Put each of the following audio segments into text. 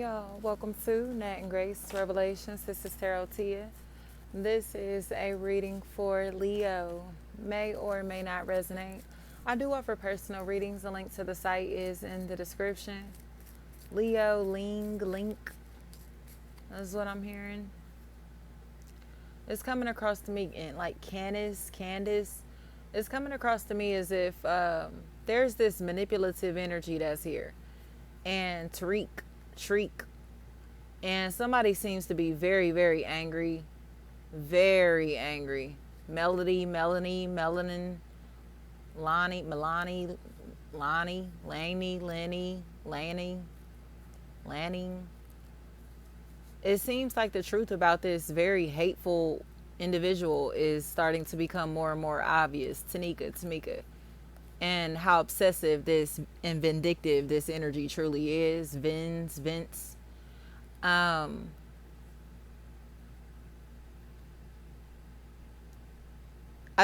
Y'all, welcome to Nat and Grace Revelations. This is Tarot Tia. This is a reading for Leo. May or may not resonate. I do offer personal readings. The link to the site is in the description. Leo, link. That's what I'm hearing. It's coming across to me in like Candace. It's coming across to me as if there's this manipulative energy that's here. And Shriek. And somebody seems to be very, very angry. Very angry. Melanie, Melanin, Lonnie, Milani, Lonnie, Laney, Lanning. It seems like the truth about this very hateful individual is starting to become more and more obvious. Tamika. And how obsessive this and vindictive this energy truly is. Vince. I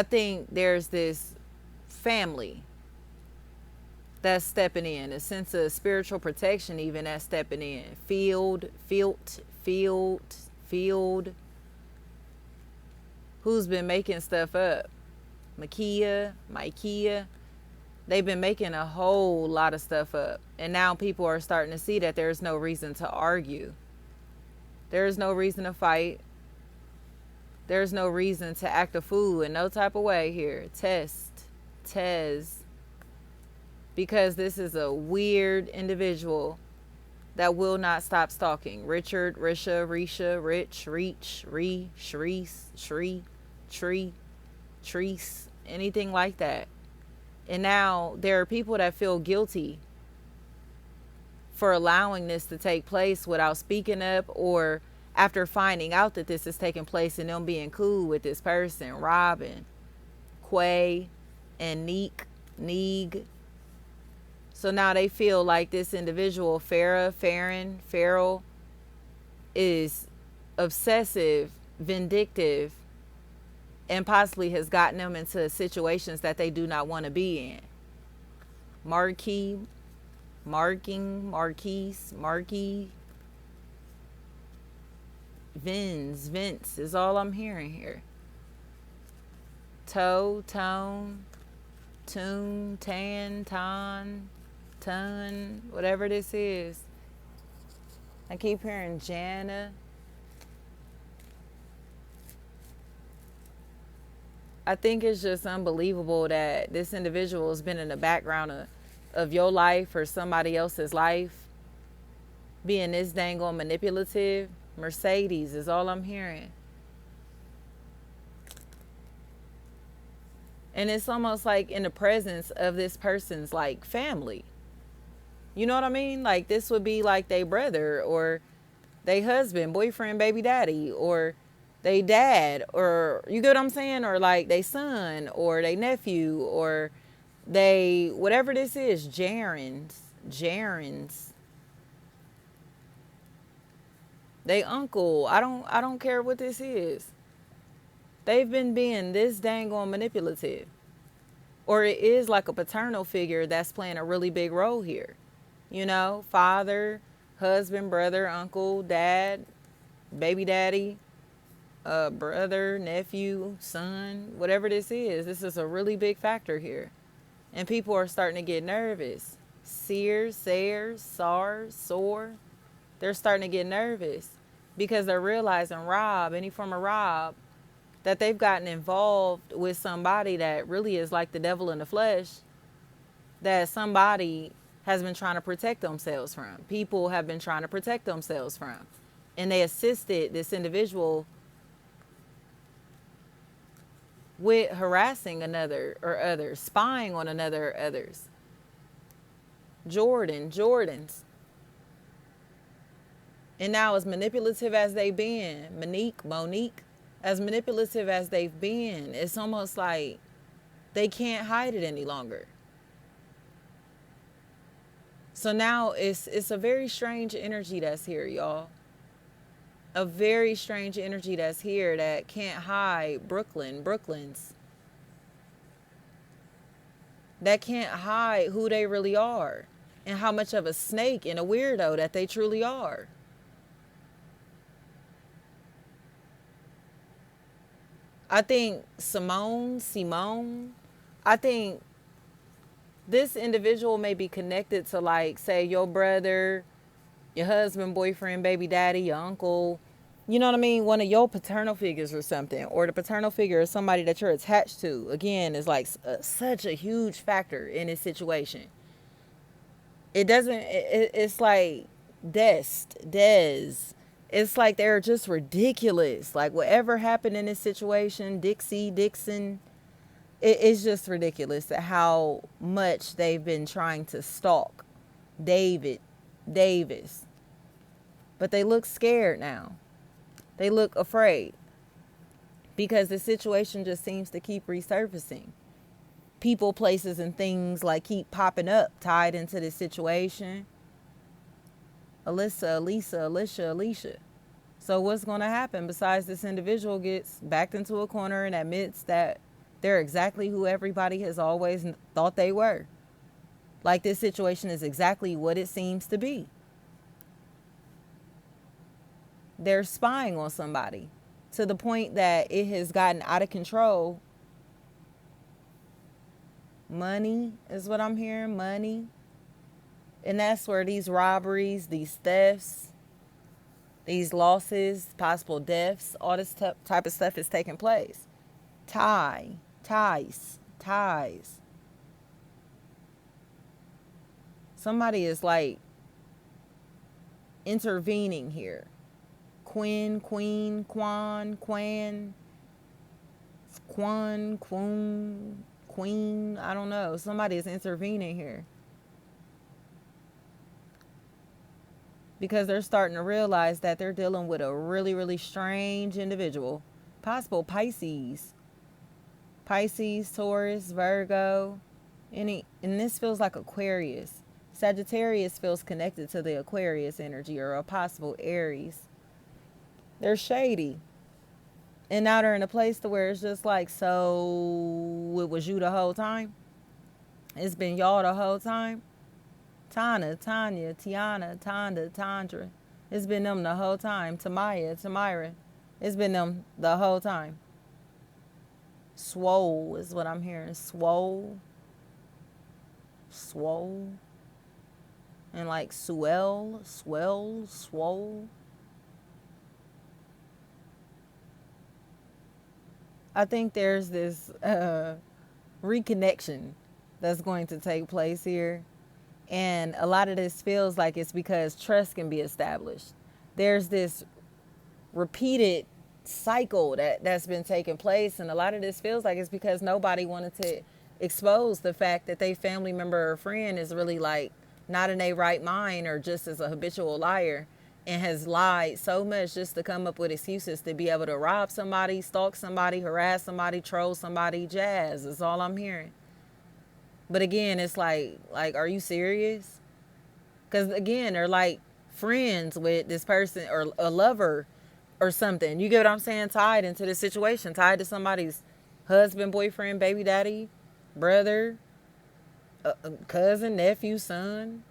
think there's this family that's stepping in, a sense of spiritual protection even that's stepping in. Field. Who's been making stuff up? Mikea. They've been making a whole lot of stuff up. And now people are starting to see that there's no reason to argue. There's no reason to fight. There's no reason to act a fool in no type of way here. Tez. Because this is a weird individual that will not stop stalking. Richard, Risha, Rich, Reach, Shreese, Treese, anything like that. And now there are people that feel guilty for allowing this to take place without speaking up, or after finding out that this is taking place and them being cool with this person. Robin, Quay, and Neeg. So now they feel like this individual, Farrell, is obsessive, vindictive, and possibly has gotten them into situations that they do not want to be in. Marquis, Vince is all I'm hearing here. Tone, Tune, Ton, whatever this is. I keep hearing Jana. I think it's just unbelievable that this individual has been in the background of your life or somebody else's life, being this dang on manipulative. Mercedes is all I'm hearing. And it's almost like in the presence of this person's like family. You know what I mean? Like this would be like they brother or they husband, boyfriend, baby daddy, or they dad, or you get what I'm saying? Or like they son or they nephew, or they, whatever this is, Jarens. They uncle. I don't care what this is. They've been being this dang on manipulative. Or it is like a paternal figure that's playing a really big role here. You know, father, husband, brother, uncle, dad, baby daddy, brother, nephew, son, whatever this is a really big factor here. And people are starting to get nervous. Sayers, sore. They're starting to get nervous because they're realizing any form of Rob, that they've gotten involved with somebody that really is like the devil in the flesh, that somebody has been trying to protect themselves from. People have been trying to protect themselves from. And they assisted this individual with harassing another or others, spying on another or others. Jordans. And now as manipulative as they've been, Monique, as manipulative as they've been, it's almost like they can't hide it any longer. So now it's a very strange energy that's here, y'all. A very strange energy that's here that can't hide Brooklyn's. That can't hide who they really are. and how much of a snake and a weirdo that they truly are. I think Simone, I think this individual may be connected to, like, say, your brother, your husband, boyfriend, baby daddy, your uncle, you know what I mean? One of your paternal figures or something, or the paternal figure is somebody that you're attached to. Again, is like such a huge factor in this situation. It doesn't, it's like Des. It's like they're just ridiculous. Like whatever happened in this situation, Dixon, it's just ridiculous at how much they've been trying to stalk David Davis. But they look scared now. They look afraid because the situation just seems to keep resurfacing. People, places, and things like keep popping up tied into this situation. Alyssa, Elisa, Alicia, Alicia. So what's going to happen besides this individual gets backed into a corner and admits that they're exactly who everybody has always thought they were? Like this situation is exactly what it seems to be. They're spying on somebody to the point that it has gotten out of control. Money is what I'm hearing, money. And that's where these robberies, these thefts, these losses, possible deaths, all this type of stuff is taking place. Ties. Somebody is like intervening here. Queen, Quan, Queen, I don't know. Somebody is intervening here. Because they're starting to realize that they're dealing with a really, really strange individual. Possible Pisces, Taurus, Virgo. And this feels like Aquarius. Sagittarius feels connected to the Aquarius energy, or a possible Aries. They're shady. And now they're in a place to where it's just like, so it was you the whole time? It's been y'all the whole time? Tana, Tanya, Tiana, Tonda, Tandra. It's been them the whole time. Tamira. It's been them the whole time. Swole is what I'm hearing. Swole. And like swell. I think there's this reconnection that's going to take place here. And a lot of this feels like it's because trust can be established. There's this repeated cycle that's been taking place. And a lot of this feels like it's because nobody wanted to expose the fact that their family member or friend is really like not in a right mind, or just as a habitual liar, and has lied so much just to come up with excuses to be able to rob somebody, stalk somebody, harass somebody, troll somebody. Jazz is all I'm hearing. But again, it's like, are you serious? Because again, they're like friends with this person, or a lover or something. You get what I'm saying? Tied into this situation, tied to somebody's husband, boyfriend, baby daddy, brother, cousin, nephew, son,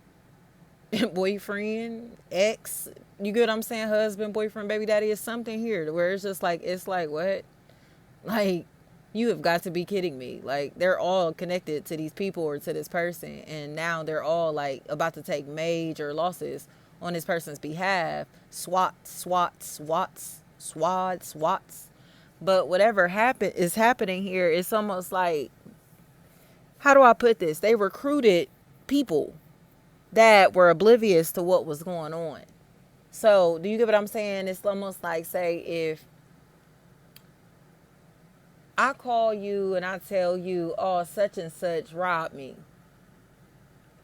boyfriend, ex. You get what I'm saying? Husband, boyfriend, baby daddy. Is something here where it's just like, what? Like, you have got to be kidding me. Like, they're all connected to these people or to this person, and now they're all like about to take major losses on this person's behalf. Swats. But whatever is happening here, it's almost like, how do I put this? They recruited people that were oblivious to what was going on. So, do you get what I'm saying? It's almost like, say, if I call you and I tell you, oh, such and such robbed me.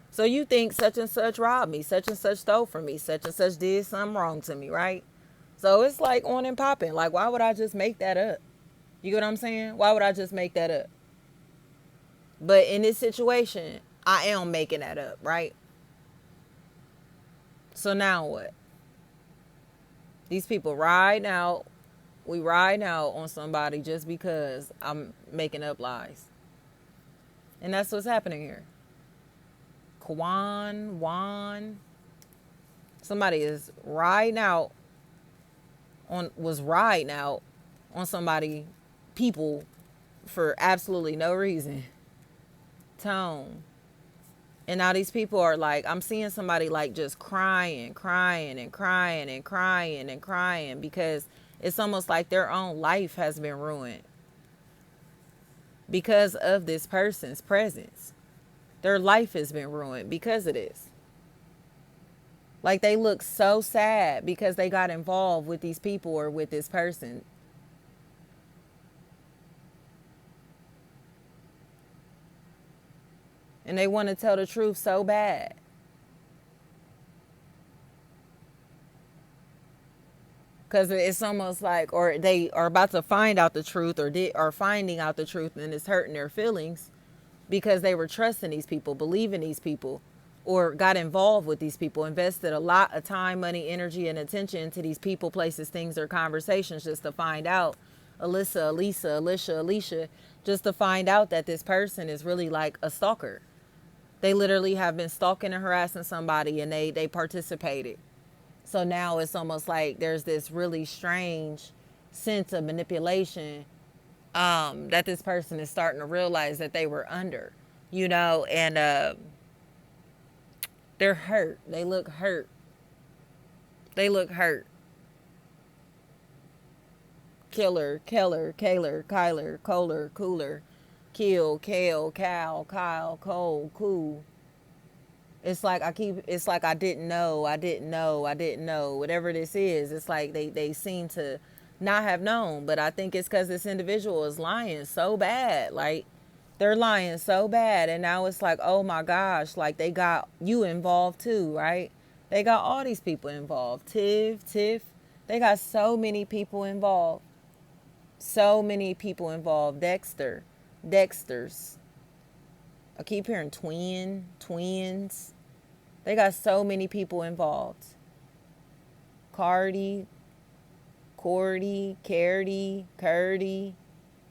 So you think such and such robbed me, such and such stole from me, such and such did something wrong to me, right? So it's like on and popping. Like, why would I just make that up? You get what I'm saying? Why would I just make that up? But in this situation, I am making that up, right? So now what? These people ride out. We ride out on somebody just because I'm making up lies. And that's what's happening here. Juan. Somebody is riding out was riding out on somebody, people, for absolutely no reason. Tone. And now these people are like, I'm seeing somebody like just crying, crying and crying and crying and crying because it's almost like their own life has been ruined because of this person's presence. Their life has been ruined because of this. Like they look so sad because they got involved with these people or with this person. And they want to tell the truth so bad. Because it's almost like, or they are about to find out the truth, or are finding out the truth, and it's hurting their feelings because they were trusting these people, believing these people, or got involved with these people, invested a lot of time, money, energy, and attention into these people, places, things, or conversations just to find out, Alicia, just to find out that this person is really like a stalker. They literally have been stalking and harassing somebody, and they participated. So now it's almost like there's this really strange sense of manipulation that this person is starting to realize that they were under, and they're hurt. They look hurt. They look hurt. Killer, Keller, Kaler, Kyler, Kohler, Cooler, Kill, Kale, Cal, Kyle, Cole, Cool. It's like it's like I didn't know. Whatever this is, it's like they seem to not have known. But I think it's because this individual is lying so bad. Like, they're lying so bad. And now it's like, oh my gosh, like they got you involved too, right? They got all these people involved. Tiff. They got so many people involved. So many people involved. Dexter's. I keep hearing twins. They got so many people involved. Cordy.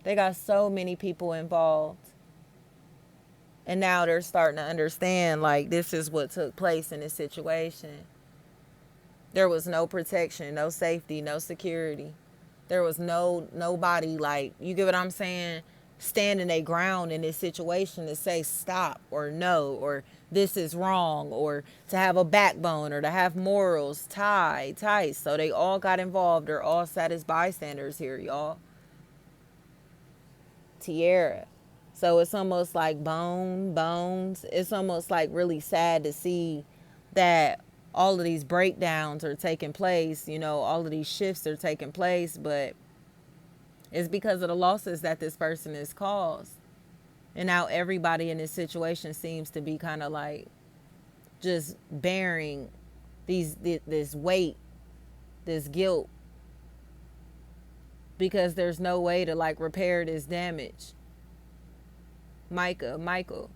They got so many people involved. And now they're starting to understand, like, this is what took place in this situation. There was no protection, no safety, no security. There was nobody, like, you get what I'm saying? Standing their ground in this situation to say stop or no or this is wrong, or to have a backbone or to have morals tight. So they all got involved. They're all sat as bystanders here, y'all. Tierra. So it's almost like bones. It's almost like really sad to see that all of these breakdowns are taking place, all of these shifts are taking place, but it's because of the losses that this person has caused. And now everybody in this situation seems to be kind of like just bearing this weight, this guilt, because there's no way to like repair this damage. Michael,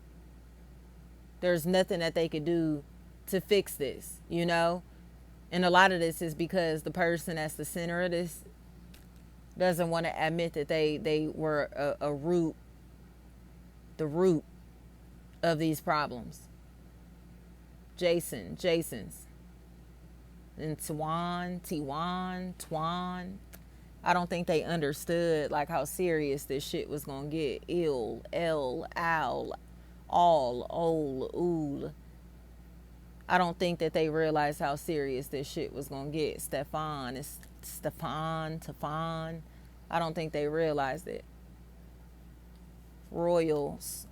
there's nothing that they could do to fix this, And a lot of this is because the person that's the center of this doesn't want to admit that they were the root of these problems. Jason's. And Twan. I don't think they understood like how serious this shit was gonna get. Ool. I don't think that they realized how serious this shit was gonna get. Stefan. I don't think they realized it. Royals.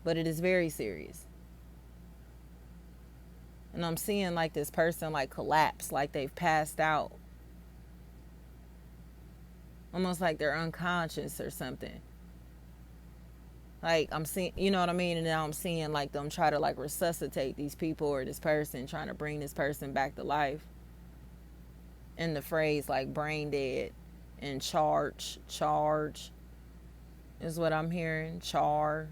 But it is very serious. And I'm seeing like this person like collapse, like they've passed out. Almost like they're unconscious or something. Like I'm seeing, you know what I mean? And now I'm seeing like them try to like resuscitate these people or this person, trying to bring this person back to life. And the phrase like brain dead and charge is what I'm hearing. Char.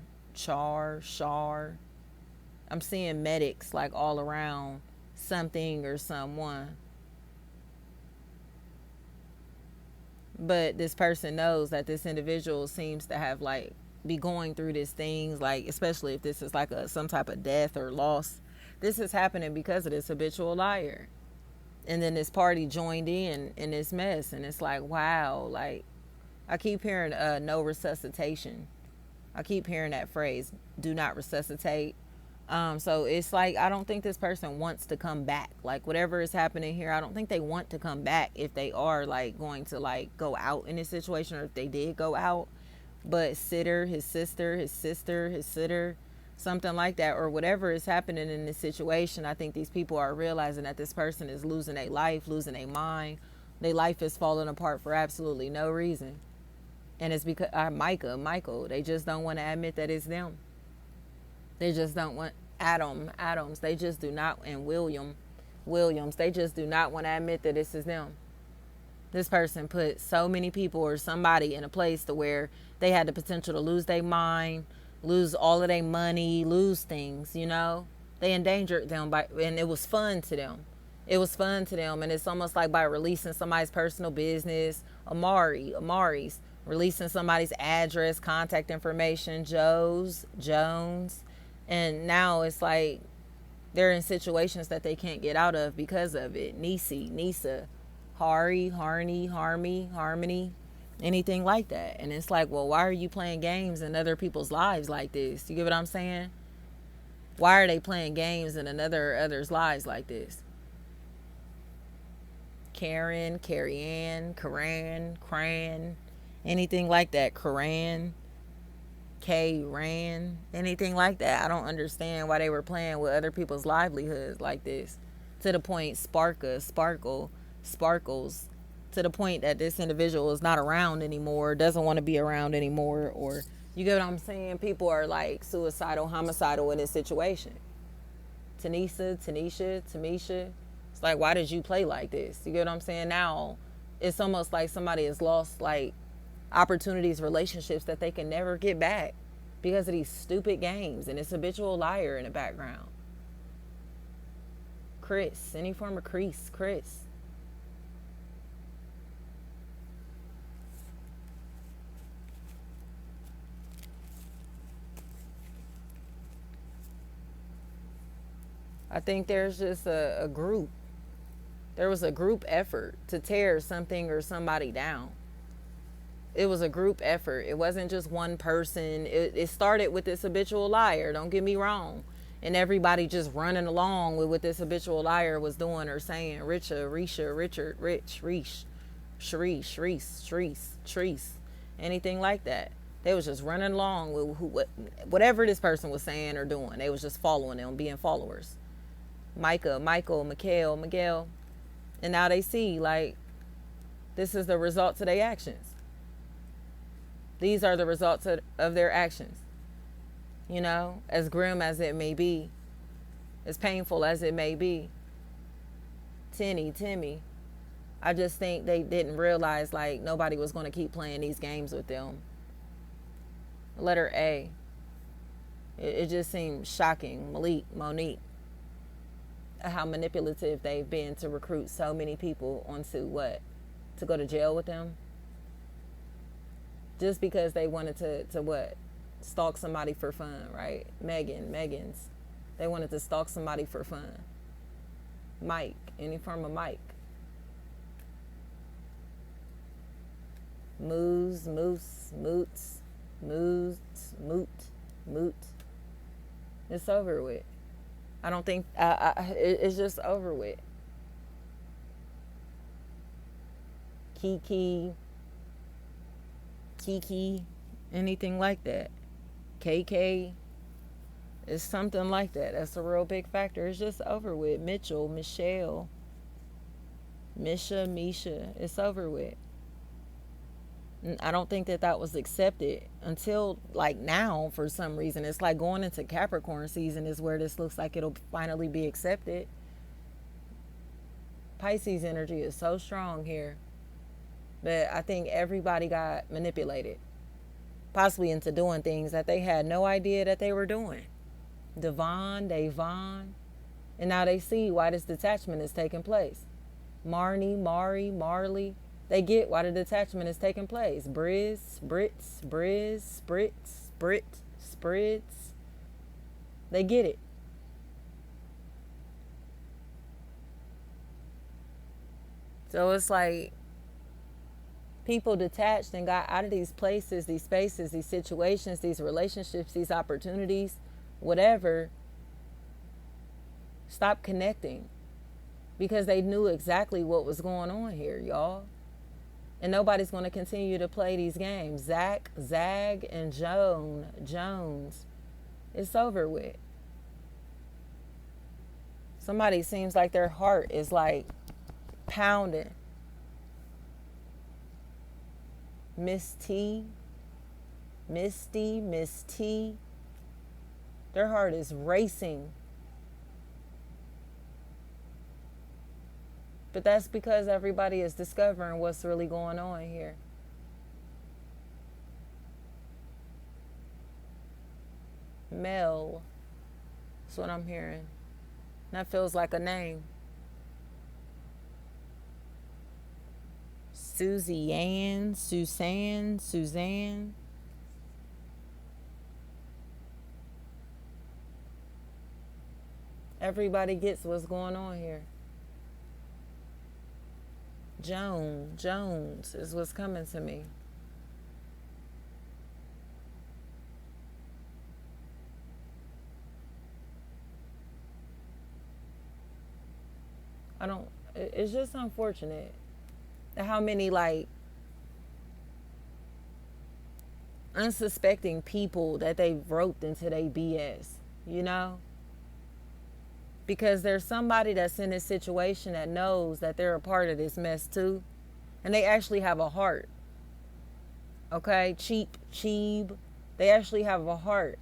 I'm seeing medics like all around something or someone. But this person knows that this individual seems to have like be going through these things, like especially if this is like some type of death or loss. This is happening because of this habitual liar. And then this party joined in this mess, and it's like, wow, like I keep hearing no resuscitation. I keep hearing that phrase, do not resuscitate. So it's like, I don't think this person wants to come back. Like whatever is happening here, I don't think they want to come back if they are like going to like go out in this situation, or if they did go out. But sitter, his sister, his sitter, something like that, or whatever is happening in this situation, I think these people are realizing that this person is losing their life, losing their mind. Their life is falling apart for absolutely no reason. And it's because Michael, they just don't want to admit that it's them. They just don't want Adams. They just do not, and Williams, they just do not want to admit that this is them. This person put so many people or somebody in a place to where they had the potential to lose their mind, lose all of their money, lose things, you know. They endangered them and it was fun to them. It was fun to them, and it's almost like by releasing somebody's personal business, Amari's, releasing somebody's address, contact information, Jones, and now it's like they're in situations that they can't get out of because of it. Nisa, Harmony, anything like that. And it's like, well, why are you playing games in other people's lives like this? You get what I'm saying? Why are they playing games in others' lives like this? Karen, Carrie-Ann, Cran, anything like that. Ran, anything like that. I don't understand why they were playing with other people's livelihoods like this. To the point, sparkles, to the point that this individual is not around anymore, doesn't want to be around anymore, or you get what I'm saying? People are like suicidal, homicidal in this situation. Tanisha, Tamisha. It's like, why did you play like this? You get what I'm saying? Now, it's almost like somebody has lost like opportunities, relationships that they can never get back because of these stupid games and this habitual liar in the background. Chris, any form of Chris. I think there's just a group. There was a group effort to tear something or somebody down. It was a group effort. It wasn't just one person. It started with this habitual liar, don't get me wrong. And everybody just running along with what this habitual liar was doing or saying. Richard, Sharice, anything like that. They was just running along with whatever this person was saying or doing. They was just following them, being followers. Michael, Miguel. And now they see, like, this is the results of their actions. These are the results of their actions. You know, as grim as it may be, as painful as it may be. Timmy. I just think they didn't realize, like, nobody was going to keep playing these games with them. Letter A. It just seemed shocking. Monique. How manipulative they've been to recruit so many people onto what? To go to jail with them? Just because they wanted to what? Stalk somebody for fun, right? Megan's. They wanted to stalk somebody for fun. Mike, any form of Mike. Moot. It's over with. I don't think, it's just over with. Kiki, anything like that. KK, it's something like that. That's a real big factor. It's just over with. Michelle, Misha, it's over with. I don't think that was accepted until like now for some reason. It's like going into Capricorn season is where this looks like it'll finally be accepted. Pisces energy is so strong here. But I think everybody got manipulated, possibly into doing things that they had no idea that they were doing. Davon, and now they see why this detachment is taking place. Marley, they get why the detachment is taking place. Spritz, spritz. They get it. So it's like people detached and got out of these places, these spaces, these situations, these relationships, these opportunities, whatever. Stop connecting because they knew exactly what was going on here, y'all. And nobody's going to continue to play these games. Zach, Zag, and Jones. It's over with. Somebody seems like their heart is like pounding. Miss T, Misty, Miss T. Their heart is racing. But that's because everybody is discovering what's really going on here. Mel. That's what I'm hearing. That feels like a name. Suzanne. Everybody gets what's going on here. Jones is what's coming to me. It's just unfortunate how many like unsuspecting people that they roped into their BS, you know? Because there's somebody that's in this situation that knows that they're a part of this mess too. And they actually have a heart. Okay? Cheeb. They actually have a heart.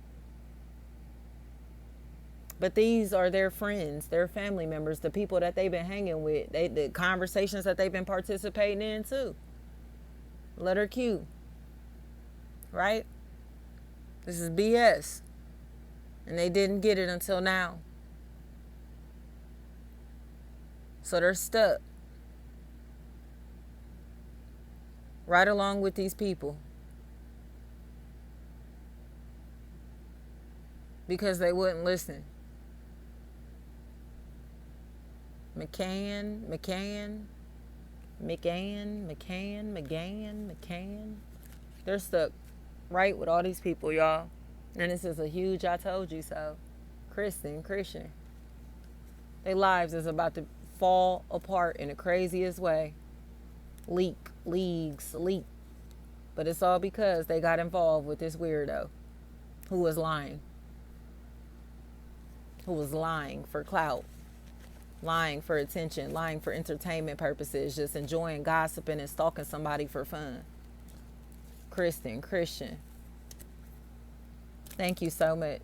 But these are their friends, their family members, the people that they've been hanging with, the conversations that they've been participating in too. Letter Q. Right? This is BS. And they didn't get it until now. So they're stuck. Right along with these people. Because they wouldn't listen. McCann. They're stuck right with all these people, y'all. And this is a huge I told you so. Christian. Their lives is about to fall apart in the craziest way. Leak. But it's all because they got involved with this weirdo who was lying. Who was lying for clout. Lying for attention, lying for entertainment purposes, just enjoying gossiping and stalking somebody for fun. Christian. Thank you so much.